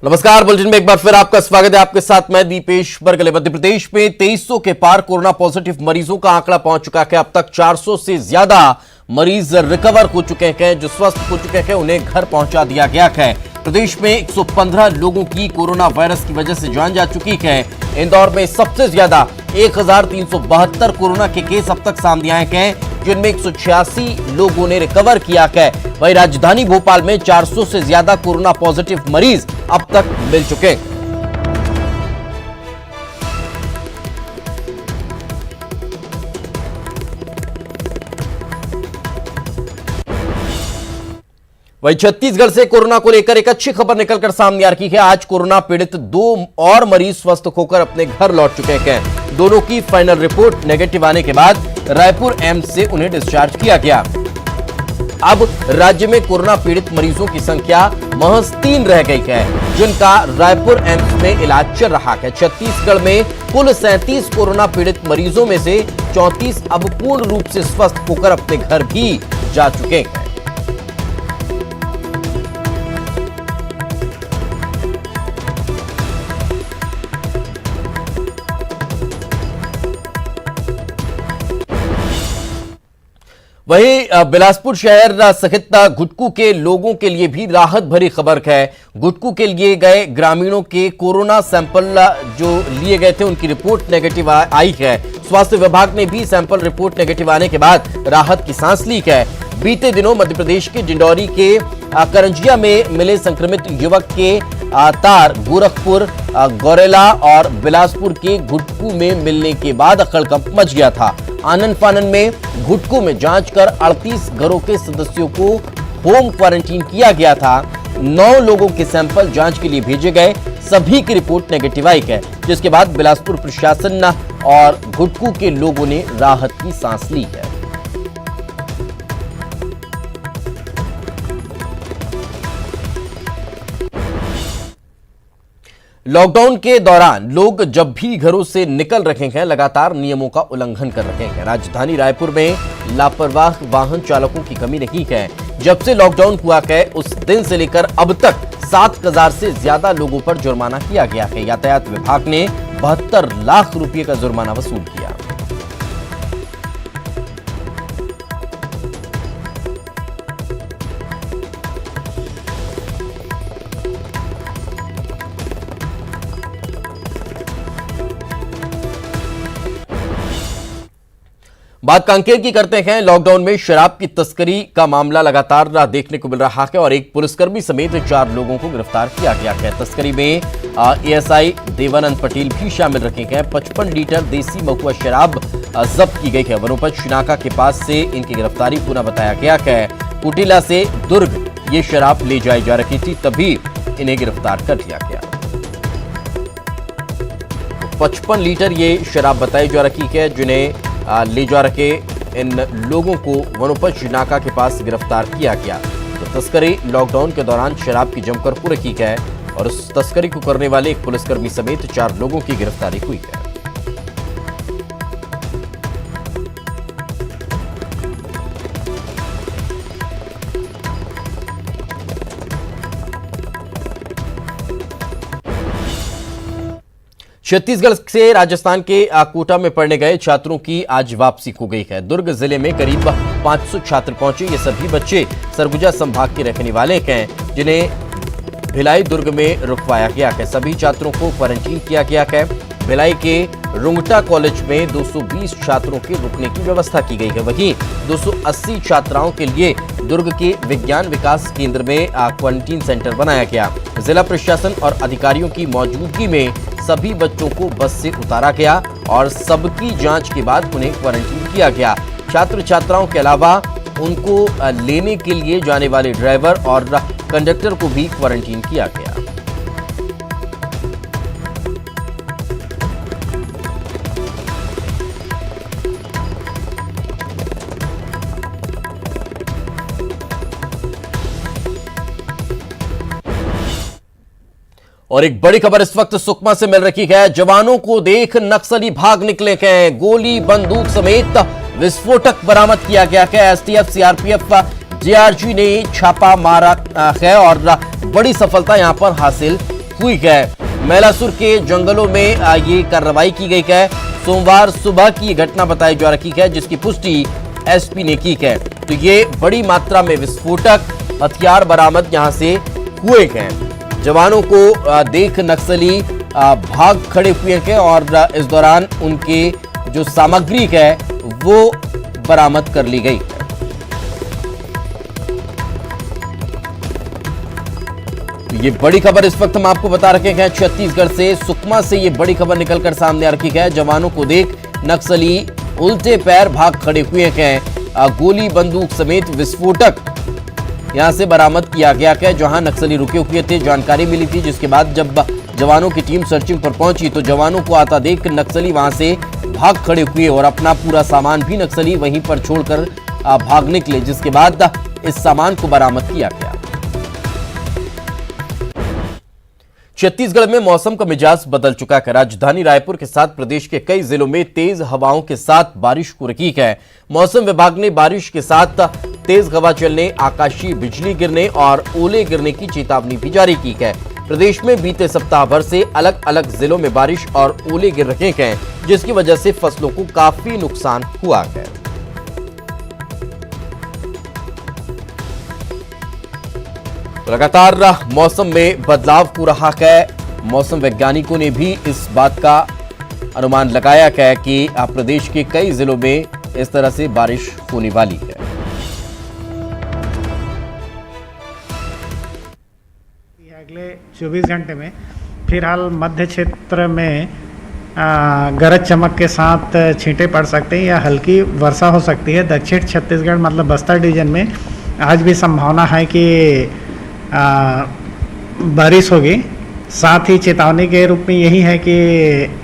नमस्कार, बुलेटिन में एक बार फिर आपका स्वागत है। आपके साथ मैं दीपेश बरगले। मध्य प्रदेश में 2300 के पार कोरोना पॉजिटिव मरीजों का आंकड़ा पहुंच चुका है। अब तक 400 से ज्यादा मरीज रिकवर हो चुके हैं। जो स्वस्थ हो चुके हैं उन्हें घर पहुंचा दिया गया है। प्रदेश में 115 लोगों की कोरोना वायरस की वजह से जान जा चुकी है। इंदौर में सबसे ज्यादा 1372 कोरोना के केस अब तक सामने आए हैं, जिनमें 186 लोगों ने रिकवर किया है। वहीं राजधानी भोपाल में 400 से ज्यादा कोरोना पॉजिटिव मरीज अब तक मिल चुके हैं। वहीं छत्तीसगढ़ से कोरोना को लेकर एक अच्छी खबर निकलकर सामने आ रही है। आज कोरोना पीड़ित 2 और मरीज स्वस्थ होकर अपने घर लौट चुके हैं। दोनों की फाइनल रिपोर्ट नेगेटिव आने के बाद रायपुर एम्स से उन्हें डिस्चार्ज किया गया। अब राज्य में कोरोना पीड़ित मरीजों की संख्या महज 3 रह गई है, जिनका रायपुर एम्स में इलाज चल रहा है। छत्तीसगढ़ में कुल 37 कोरोना पीड़ित मरीजों में से 34 अब पूर्ण रूप से स्वस्थ होकर अपने घर भी जा चुके हैं। वहीं बिलासपुर शहर सहित गुटकू के लोगों के लिए भी राहत भरी खबर है। गुटकू के लिए गए ग्रामीणों के कोरोना सैंपल जो लिए गए थे उनकी रिपोर्ट नेगेटिव आई है। स्वास्थ्य विभाग ने भी सैंपल रिपोर्ट नेगेटिव आने के बाद राहत की सांस ली है। बीते दिनों मध्य प्रदेश के डिंडौरी के करंजिया में मिले संक्रमित युवक के तार गोरखपुर, गौरेला और बिलासपुर के गुटकू में मिलने के बाद हड़कंप मच गया था। आनन फानन में गुटकू में जांच कर 38 घरों के सदस्यों को होम क्वारंटीन किया गया था। 9 लोगों के सैंपल जांच के लिए भेजे गए, सभी की रिपोर्ट नेगेटिव आई है, जिसके बाद बिलासपुर प्रशासन और गुटकू के लोगों ने राहत की सांस ली है। लॉकडाउन के दौरान लोग जब भी घरों से निकल रहे हैं, लगातार नियमों का उल्लंघन कर रहे हैं। राजधानी रायपुर में लापरवाह वाहन चालकों की कमी नहीं है। जब से लॉकडाउन हुआ है उस दिन से लेकर अब तक 7000 से ज्यादा लोगों पर जुर्माना किया गया है। यातायात विभाग ने 72 लाख रुपए का जुर्माना वसूल किया। बात कांकेर की करते हैं। लॉकडाउन में शराब की तस्करी का मामला लगातार देखने को मिल रहा है और एक पुलिसकर्मी समेत 4 लोगों को गिरफ्तार किया गया है। तस्करी में एएसआई देवानंद पटेल भी शामिल रखे गए। 55 लीटर देसी महुआ शराब जब्त की गई है। वनोपज नाका के पास से इनकी गिरफ्तारी पुनः बताया गया है। कुटिला से दुर्ग ये शराब ले जाई जा रही थी, तभी इन्हें गिरफ्तार कर लिया गया। 55 लीटर ये शराब बताई जा रही है, जिन्हें ले जा रखे इन लोगों को वनोपज नाका के पास गिरफ्तार किया गया। तो तस्करी लॉकडाउन के दौरान शराब की जमकर हो रखी है और उस तस्करी को करने वाले एक पुलिसकर्मी समेत 4 लोगों की गिरफ्तारी हुई है। छत्तीसगढ़ से राजस्थान के कोटा में पढ़ने गए छात्रों की आज वापसी हो गई है। दुर्ग जिले में करीब 500 छात्र पहुंचे। ये सभी बच्चे सरगुजा संभाग के रहने वाले हैं, जिन्हें भिलाई दुर्ग में रुकवाया गया है। सभी छात्रों को क्वारंटीन किया गया है। भिलाई के रुंगटा कॉलेज में 220 छात्रों के रुकने की व्यवस्था की गई है। वहीं 280 छात्राओं के लिए दुर्ग के विज्ञान विकास केंद्र में क्वारंटीन सेंटर बनाया गया। जिला प्रशासन और अधिकारियों की मौजूदगी में सभी बच्चों को बस से उतारा गया और सबकी जांच के बाद उन्हें क्वारंटीन किया गया। छात्र छात्राओं के अलावा उनको लेने के लिए जाने वाले ड्राइवर और कंडक्टर को भी क्वारंटीन किया गया। और एक बड़ी खबर इस वक्त सुकमा से मिल रही है। जवानों को देख नक्सली भाग निकले हैं। गोली, बंदूक समेत विस्फोटक बरामद किया गया है। एसटीएफ, सीआरपीएफ, जेआरजी ने छापा मारा है और बड़ी सफलता यहां पर हासिल हुई है। मैलासुर के जंगलों में ये कार्रवाई की गई है। सोमवार सुबह की ये घटना बताई जा रही है, जिसकी पुष्टि एसपी ने की है। तो ये बड़ी मात्रा में विस्फोटक हथियार बरामद यहां से हुए हैं। जवानों को देख नक्सली भाग खड़े हुए हैं और इस दौरान उनके जो सामग्री है वो बरामद कर ली गई। ये बड़ी खबर इस वक्त हम आपको बता रखे हैं छत्तीसगढ़ से, सुकमा से ये बड़ी खबर निकलकर सामने आ रही है। जवानों को देख नक्सली उल्टे पैर भाग खड़े हुए हैं। गोली बंदूक समेत विस्फोटक यहां से बरामद किया गया है, जहां नक्सली रुके हुए थे। जानकारी मिली थी, जिसके बाद जब जवानों की टीम सर्चिंग पर पहुंची तो जवानों को आता देख नक्सली वहां से भाग खड़े हुए और अपना पूरा सामान भी नक्सली वहीं पर छोड़कर भाग निकले, जिसके बाद इस सामान को बरामद किया गया। छत्तीसगढ़ में मौसम का मिजाज बदल चुका है। राजधानी रायपुर के साथ प्रदेश के कई जिलों में तेज हवाओं के साथ बारिश हो रही है। मौसम विभाग ने बारिश के साथ तेज हवा चलने, आकाशीय बिजली गिरने और ओले गिरने की चेतावनी भी जारी की है। प्रदेश में बीते सप्ताह भर से अलग अलग जिलों में बारिश और ओले गिर रहे हैं, जिसकी वजह से फसलों को काफी नुकसान हुआ है। लगातार मौसम में बदलाव हो रहा है। मौसम वैज्ञानिकों ने भी इस बात का अनुमान लगाया है कि प्रदेश के कई जिलों में इस तरह से बारिश होने वाली है। अगले 24 घंटे में फिलहाल मध्य क्षेत्र में गरज चमक के साथ छींटे पड़ सकते हैं या हल्की वर्षा हो सकती है। दक्षिण छत्तीसगढ़ मतलब बस्तर डिवीजन में आज भी संभावना है कि बारिश होगी। साथ ही चेतावनी के रूप में यही है कि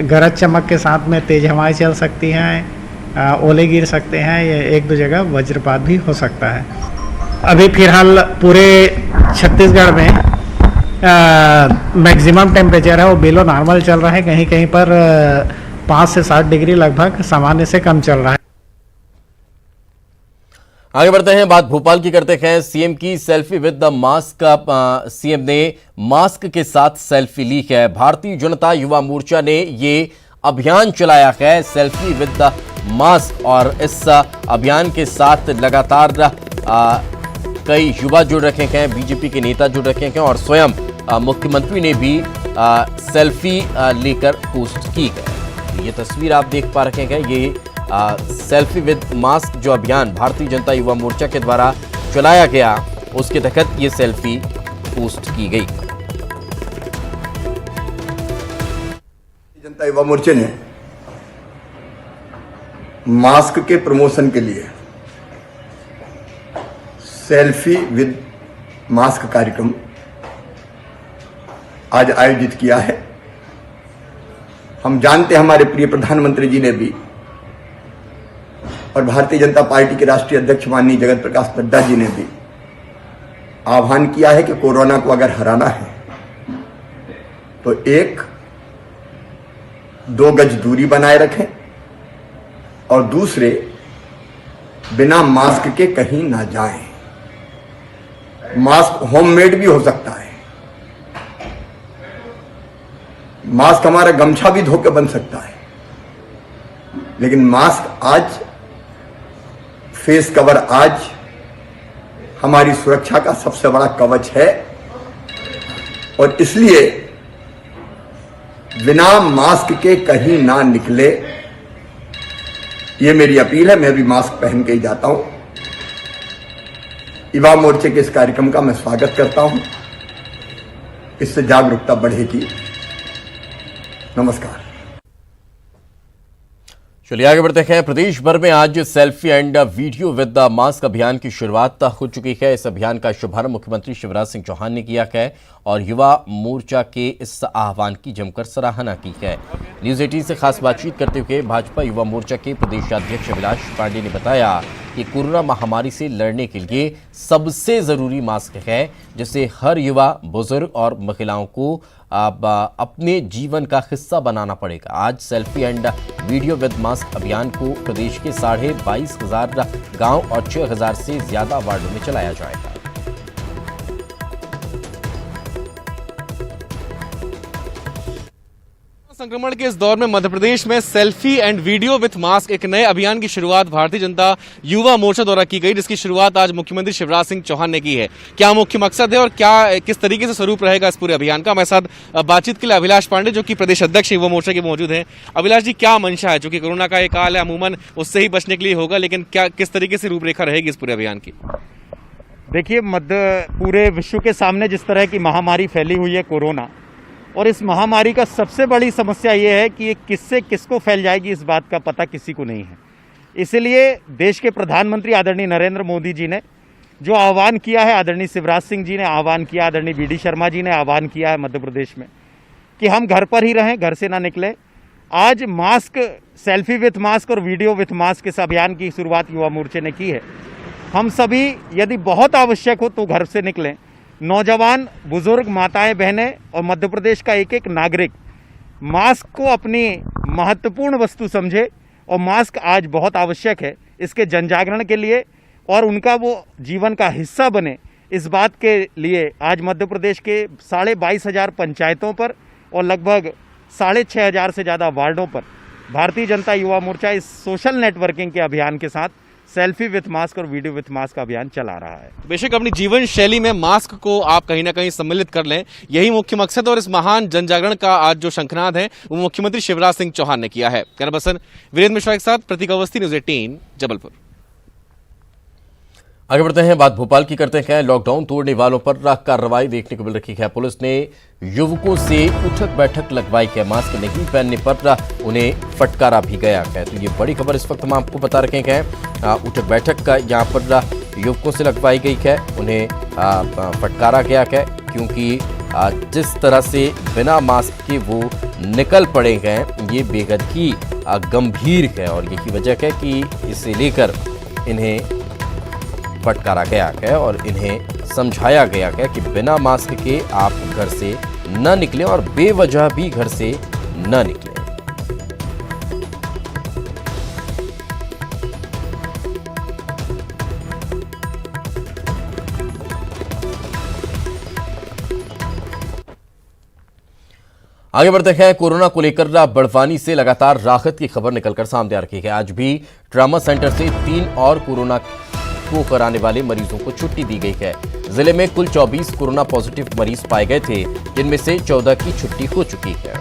गरज चमक के साथ में तेज हवाएं चल सकती हैं, ओले गिर सकते हैं, या एक दो जगह वज्रपात भी हो सकता है। अभी फिलहाल पूरे छत्तीसगढ़ में मैक्सिमम टेम्परेचर है वो बिलो नॉर्मल चल रहा है। कहीं कहीं पर 5 से 7 डिग्री लगभग सामान्य से कम चल रहा है। आगे बढ़ते हैं, बात भोपाल की करते हैं। सीएम की सेल्फी विद द मास्क का सीएम ने मास्क के साथ सेल्फी ली है। भारतीय जनता युवा मोर्चा ने ये अभियान चलाया है, सेल्फी विद द मास्क, और इस अभियान के साथ लगातार कई युवा जुड़ रखे हैं, बीजेपी के नेता जुड़ रखे हैं और स्वयं मुख्यमंत्री ने भी सेल्फी लेकर पोस्ट की है। ये तस्वीर आप देख पा रहे हैं, ये सेल्फी विद मास्क जो अभियान भारतीय जनता युवा मोर्चा के द्वारा चलाया गया, उसके तहत ये सेल्फी पोस्ट की गई। जनता युवा मोर्चे ने मास्क के प्रमोशन के लिए सेल्फी विद मास्क कार्यक्रम आज आयोजित किया है। हम जानते हैं हमारे प्रिय प्रधानमंत्री जी ने भी और भारतीय जनता पार्टी के राष्ट्रीय अध्यक्ष माननीय जगत प्रकाश नड्डा जी ने भी आह्वान किया है कि कोरोना को अगर हराना है तो 1-2 गज दूरी बनाए रखें और दूसरे बिना मास्क के कहीं ना जाएं। मास्क होममेड भी हो सकता है, मास्क हमारा गमछा भी धोकर बन सकता है, लेकिन मास्क आज, फेस कवर आज हमारी सुरक्षा का सबसे बड़ा कवच है और इसलिए बिना मास्क के कहीं ना निकले, ये मेरी अपील है। मैं भी मास्क पहन के ही जाता हूं। युवा मोर्चे के इस कार्यक्रम का मैं स्वागत करता हूं, इससे जागरूकता बढ़ेगी। नमस्कार। चलिए आगे बढ़ते हैं। प्रदेश भर में आज selfie and video with the mask अभियान की शुरुआत हो चुकी है। इस अभियान का शुभारंभ मुख्यमंत्री शिवराज सिंह चौहान ने किया है और युवा मोर्चा के इस आह्वान की जमकर सराहना की है। न्यूज 18 से खास बातचीत करते हुए भाजपा युवा मोर्चा के प्रदेशाध्यक्ष अभिलाष पांडे ने बताया कि कोरोना महामारी से लड़ने के लिए सबसे जरूरी मास्क है, जिसे हर युवा, बुजुर्ग और महिलाओं को अपने जीवन का हिस्सा बनाना पड़ेगा। आज selfie and video with mask अभियान को प्रदेश के 22,500 गांव और 6,000 से ज्यादा वार्डों में चलाया जाएगा। संक्रमण के इस दौर में मध्य प्रदेश में selfie and video with mask एक नए अभियान की शुरुआत भारतीय जनता युवा मोर्चा द्वारा की गई, जिसकी शुरुआत आज मुख्यमंत्री शिवराज सिंह चौहान ने की है। क्या मुख्य मकसद है और क्या किस तरीके से स्वरूप रहेगा इस पूरे अभियान का? हमारे साथ बातचीत के लिए अभिलाष पांडे जो कि प्रदेश अध्यक्ष युवा मोर्चा के मौजूद हैं। अभिलाष जी, क्या मंशा है? चूंकि कोरोना का एक काल है, अमूमन उससे ही बचने के लिए होगा, लेकिन क्या किस तरीके से रूपरेखा रहेगी इस पूरे अभियान की? देखिए, पूरे विश्व के सामने जिस तरह की महामारी फैली हुई है कोरोना, और इस महामारी का सबसे बड़ी समस्या ये है कि ये किससे किसको फैल जाएगी इस बात का पता किसी को नहीं है। इसलिए देश के प्रधानमंत्री आदरणीय नरेंद्र मोदी जी ने जो आह्वान किया है, आदरणीय शिवराज सिंह जी ने आह्वान किया, आदरणीय BD शर्मा जी ने आह्वान किया है मध्य प्रदेश में कि हम घर पर ही रहें, घर से ना निकलें। आज मास्क, सेल्फी विथ मास्क और वीडियो विथ मास्क इस अभियान की शुरुआत युवा मोर्चे ने की है। हम सभी यदि बहुत आवश्यक हो तो घर से निकलें। नौजवान, बुजुर्ग, माताएं, बहनें और मध्य प्रदेश का एक एक नागरिक मास्क को अपनी महत्वपूर्ण वस्तु समझे और मास्क आज बहुत आवश्यक है इसके जन जागरण के लिए और उनका वो जीवन का हिस्सा बने। इस बात के लिए आज मध्य प्रदेश के 22,500 पंचायतों पर और लगभग 6,500 से ज़्यादा वार्डों पर भारतीय जनता युवा मोर्चा इस सोशल नेटवर्किंग के अभियान के साथ सेल्फी विथ मास्क और वीडियो विथ मास्क का अभियान चला रहा है। बेशक अपनी जीवन शैली में मास्क को आप कहीं ना कहीं सम्मिलित कर लें, यही मुख्य मकसद और इस महान जन जागरण का आज जो शंखनाद है वो मुख्यमंत्री शिवराज सिंह चौहान ने किया है। कैमरा पर्सन वीरेंद्र मिश्रा के साथ प्रतीक अवस्थी, न्यूज़ 18 जबलपुर। आगे बढ़ते हैं, बात भोपाल की करते हैं। लॉकडाउन तोड़ने वालों पर कार्रवाई देखने को मिल रही है। पुलिस ने युवकों से उठक बैठक लगवाई है। मास्क नहीं पहनने पर उन्हें फटकारा भी गया है। तो ये बड़ी खबर इस वक्त हम आपको बता रखे हैं। उठक बैठक का यहाँ पर युवकों से लगवाई गई है, उन्हें फटकारा गया है क्योंकि जिस तरह से बिना मास्क के वो निकल पड़े हैं ये बेहद ही गंभीर है और यही वजह है कि इसे लेकर इन्हें फटकारा गया है और इन्हें समझाया गया है कि बिना मास्क के आप घर से न निकलें और बेवजह भी घर से न निकलें। आगे बढ़ते हैं, कोरोना को लेकर बड़वानी से लगातार राहत की खबर निकलकर सामने आ रही है। आज भी ट्रामा सेंटर से 3 और कोरोना को कराने वाले मरीजों को छुट्टी दी गई है। जिले में कुल 24 कोरोना पॉजिटिव मरीज पाए गए थे, जिनमें से 14 की छुट्टी हो चुकी है।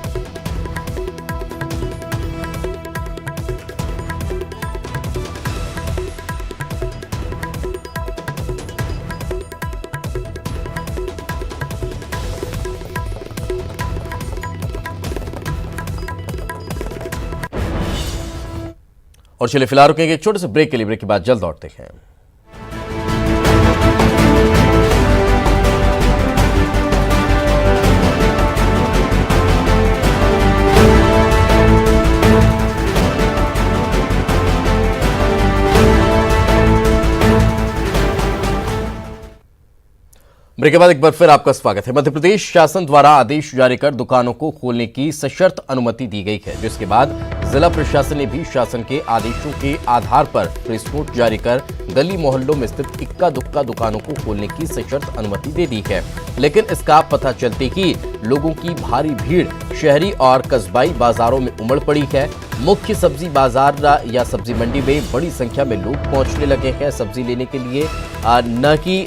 और चलिए फिलहाल रुकेंगे एक छोटे से ब्रेक के लिए। ब्रेक के बाद जल्द लौटते हैं। ब्रेक के बाद एक बार फिर आपका स्वागत है। मध्य प्रदेश शासन द्वारा आदेश जारी कर दुकानों को खोलने की सशर्त अनुमति दी गई है, जिसके बाद जिला प्रशासन ने भी शासन के आदेशों के आधार पर प्रेस नोट जारी कर गली मोहल्लों में स्थित इक्का दुक्का दुकानों को खोलने की सशर्त अनुमति दे दी है। लेकिन इसका पता चलते ही लोगों की भारी भीड़ शहरी और कस्बाई बाजारों में उमड़ पड़ी है। मुख्य सब्जी बाजार या सब्जी मंडी में बड़ी संख्या में लोग पहुंचने लगे हैं सब्जी लेने के लिए। न कि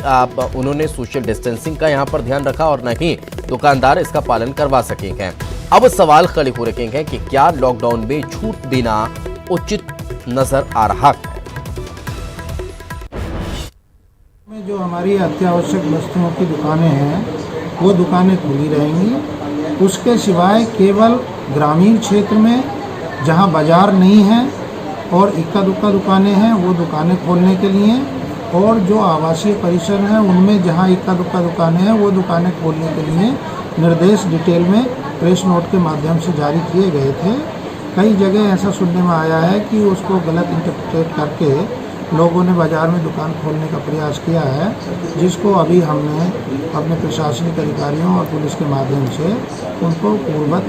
उन्होंने सोशल डिस्टेंसिंग का यहां पर ध्यान रखा और न ही दुकानदार इसका पालन करवा सकेंगे। अब सवाल खड़े हो रखे हैं कि क्या लॉकडाउन में छूट देना उचित नजर आ रहा है। जो हमारी अत्यावश्यक वस्तुओं की दुकानें हैं वो दुकानें खुली रहेंगी। उसके सिवाय केवल ग्रामीण क्षेत्र में जहां बाजार नहीं है और इक्का दुक्का दुकानें हैं वो दुकानें खोलने के लिए, और जो आवासीय परिसर हैं उनमें जहां इक्का दुक्का दुकानें हैं वो दुकानें खोलने के लिए निर्देश डिटेल में प्रेस नोट के माध्यम से जारी किए गए थे। कई जगह ऐसा सुनने में आया है कि उसको गलत इंटरप्रेट करके लोगों ने बाज़ार में दुकान खोलने का प्रयास किया है, जिसको अभी हमने अपने प्रशासनिक अधिकारियों और पुलिस के माध्यम से उनको पूर्ववत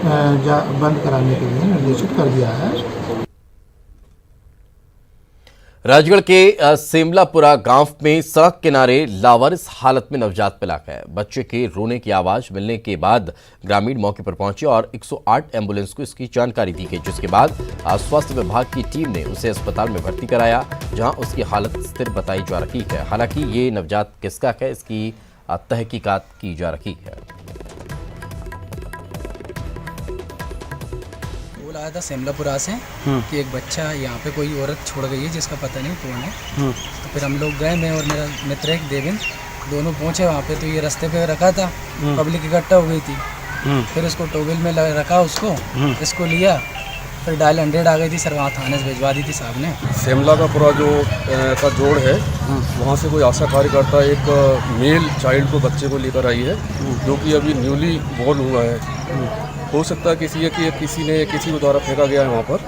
बंद कराने के लिए निर्देशित कर दिया है। राजगढ़ के सेमलापुरा गांव में सड़क किनारे लावारिस हालत में नवजात मिला है। बच्चे के रोने की आवाज मिलने के बाद ग्रामीण मौके पर पहुंचे और 108 एम्बुलेंस को इसकी जानकारी दी गई, जिसके बाद स्वास्थ्य विभाग की टीम ने उसे अस्पताल में भर्ती कराया, जहां उसकी हालत स्थिर बताई जा रही है। हालांकि ये नवजात किसका है, इसकी तहकीकात की जा रही है। आया था सेमलापुरा से कि एक बच्चा यहाँ पे कोई औरत छोड़ गई है जिसका पता नहीं कौन है। तो फिर हम लोग गए, मैं और मेरा मित्र एक देवेंद्र, दोनों पहुँचे वहाँ पे। तो ये रास्ते पे रखा था, पब्लिक इकट्ठा हो गई थी। फिर उसको टोवेल में रखा, उसको इसको लिया, फिर डायल 100 आ गई थी सर, वहाँ थाने से भिजवा दी थी साहब ने। सेमला का पूरा जो का जोड़ है, वहाँ से कोई आशा कार्यकर्ता एक मेल चाइल्ड को, बच्चे को लेकर आई है, जो कि अभी न्यूली बॉर्न हुआ है। हो सकता है किसी ने किसी को द्वारा फेंका गया है वहाँ पर।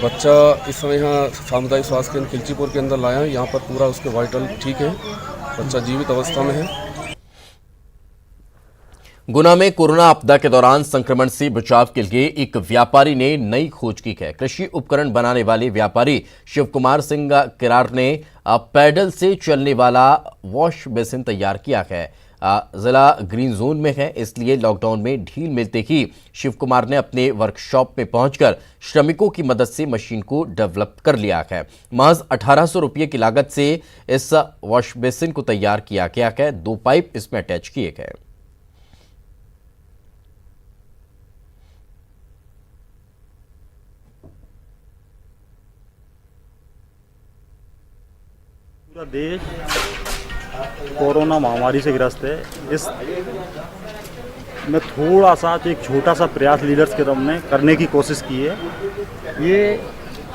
बच्चा इस समय यहाँ सामुदायिक स्वास्थ्य केंद्र खिलचीपुर के अंदर लाया है। यहाँ पर पूरा उसके वाइटल ठीक है, बच्चा जीवित अवस्था में है। गुना में कोरोना आपदा के दौरान संक्रमण से बचाव के लिए एक व्यापारी ने नई खोज की है। कृषि उपकरण बनाने वाले व्यापारी शिव कुमार सिंह किरार ने पैडल से चलने वाला वॉश बेसिन तैयार किया है। जिला ग्रीन जोन में है, इसलिए लॉकडाउन में ढील मिलते ही शिव कुमार ने अपने वर्कशॉप में पहुंचकर श्रमिकों की मदद से मशीन को डेवलप कर लिया है। महज 1800 रुपये की लागत से इस वॉश बेसिन को तैयार किया गया है। 2 पाइप इसमें अटैच किए गए। पूरा देश कोरोना महामारी से ग्रस्त है। इस में थोड़ा सा एक छोटा सा प्रयास लीडर्स के तरफ में करने की कोशिश की है। ये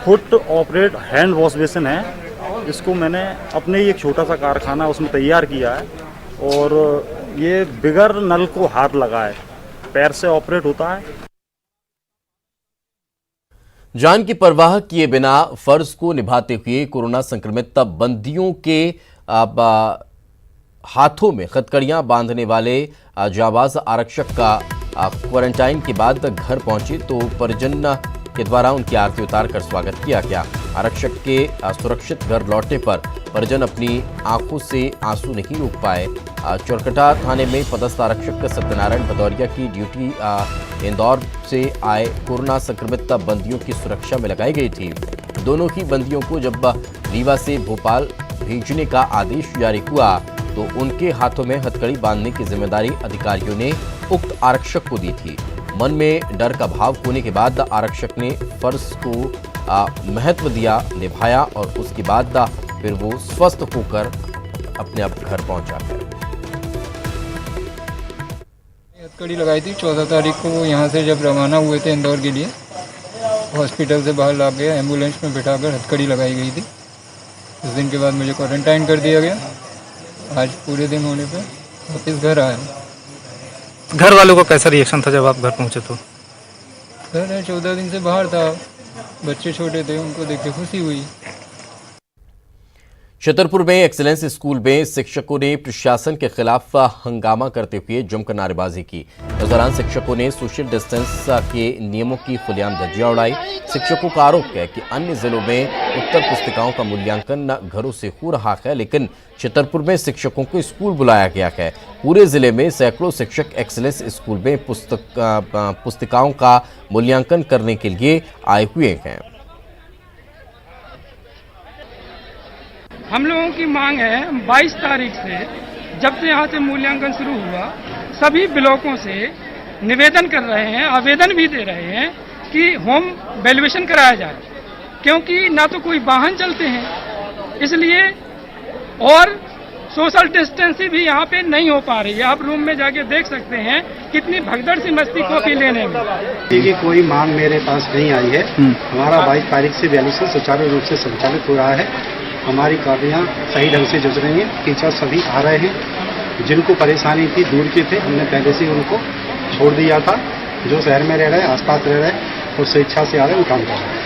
foot operate hand wash basin है। इसको मैंने अपने ही एक छोटा सा कारखाना उसमें तैयार किया है, और ये बिगर नल को हाथ लगा है, पैर से ऑपरेट होता है। जान की परवाह किए बिना फर्ज को निभाते हुए कोरोना संक्रमित बंदियों के हाथों में हथकड़ियां बांधने वाले जाबाज आरक्षक का क्वारंटाइन के बाद घर पहुंचे तो परिजन के द्वारा उनकी आरती उतार कर स्वागत किया गया। आरक्षक के सुरक्षित घर लौटने पर परिजन अपनी आंखों से आंसू नहीं रोक पाए। चोरकटा थाने में पदस्थ आरक्षक सत्यनारायण भदौरिया की ड्यूटी इंदौर से आए कोरोना संक्रमित बंदियों की सुरक्षा में लगाई गई थी। दोनों ही बंदियों को जब रीवा से भोपाल भेजने का आदेश जारी हुआ तो उनके हाथों में हथकड़ी बांधने की जिम्मेदारी अधिकारियों ने उक्त आरक्षक को दी थी। मन में डर का भाव होने के बाद आरक्षक ने फर्ज को महत्व दिया, निभाया और उसके बाद फिर वो स्वस्थ होकर अपने अब घर पहुंचा है। हथकड़ी लगाई थी 14 तारीख को, यहाँ से जब रवाना हुए थे इंदौर के लिए, हॉस्पिटल से बाहर ला गया, एम्बुलेंस में बिठाकर हथकड़ी लगाई गई थी। उस दिन के बाद मुझे क्वारंटाइन कर दिया गया। आज पूरे दिन होने पे वापस घर आया। घर वालों का कैसा रिएक्शन था जब आप घर पहुंचे तो? सर 14 दिन से बाहर था, बच्चे छोटे थे, उनको देख के खुशी हुई। छतरपुर में एक्सीलेंस स्कूल में शिक्षकों ने प्रशासन के खिलाफ हंगामा करते हुए जमकर नारेबाजी की। इस दौरान शिक्षकों ने सोशल डिस्टेंस के नियमों की खुलेआम धज्जियां उड़ाई। शिक्षकों का आरोप है कि अन्य जिलों में उत्तर पुस्तिकाओं का मूल्यांकन घरों से हो रहा है, लेकिन छतरपुर में शिक्षकों को स्कूल बुलाया गया है। पूरे जिले में सैकड़ों शिक्षक एक्सीलेंस स्कूल में पुस्तिकाओं का मूल्यांकन करने के लिए आए हुए हैं। हम लोगों की मांग है 22 तारीख से, जब से यहाँ से मूल्यांकन शुरू हुआ, सभी ब्लॉकों से निवेदन कर रहे हैं, आवेदन भी दे रहे हैं कि होम वैल्यूएशन कराया जाए, क्योंकि ना तो कोई वाहन चलते हैं इसलिए, और सोशल डिस्टेंसिंग भी यहाँ पे नहीं हो पा रही है। आप रूम में जाके देख सकते हैं कितनी भगदड़ सी मस्ती कॉपी लेने में। देखिए, कोई मांग मेरे पास नहीं आई है। हमारा 22 तारीख से वैल्यूएशन सुचारू रूप से संचालित हो रहा है। हमारी कॉपियाँ सही ढंग से जुड़ रही हैं, टीचर सभी आ रहे हैं। जिनको परेशानी थी, दूर के थे, हमने पहले से उनको छोड़ दिया था। जो शहर में रह रहे हैं, आसपास रह रहे हैं और स्वेच्छा से आ रहे हैं, वो काम कर रहे हैं।